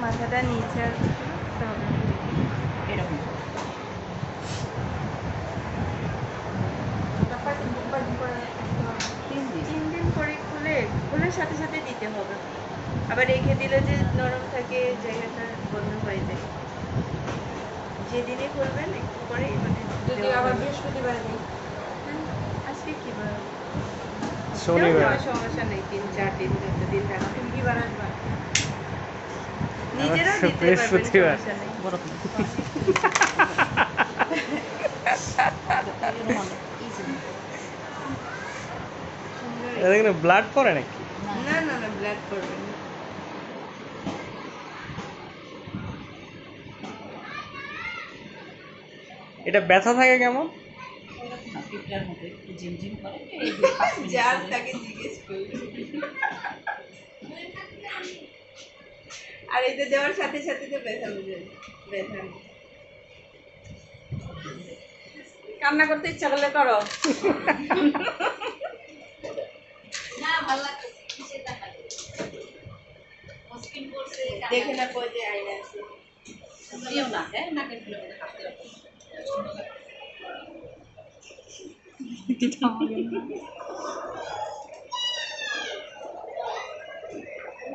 মাথাটা নিচে রাখতে হবে এরকম। তারপর 3 দিন পরে খোলার সাথে সাথে দিতে হবে। আবার রেখে দিলে যে নরম থাকে জায়গাটা বন্ধ হয়ে যায়। যেদিনে করবেন একটু পরে মানে যদি আবার বৃহস্পতিবারে দিই, আজকে কি বার? শনিবার। সমস্যা নেই, 3-4 দিন একটা দিন রাখবেন। তুমি কি বার আসবা? নিজেরাও দিতে পারবেন, বৃহস্পতিবার। সমস্যা নেই। বড় কোনো এটা কিন্তু ব্লাড পড়ে নাকি? না না না, ব্লাড পড়বে না। এটা ব্যথা থাকে কেমন? পিঁপড়ার মতো একটু ঝিমঝিম করে যার তাকে জিজ্ঞেস করবে। আর এটা দেওয়ার সাথে সাথে তো ব্যথা বুঝে ব্যথা নেই। কান্না করতে ইচ্ছা করলে করো। দেখে না কই যে আয়না আছে। দিও না, হ্যাঁ নাকের ফুলে মধ্যে হাতে রাখো।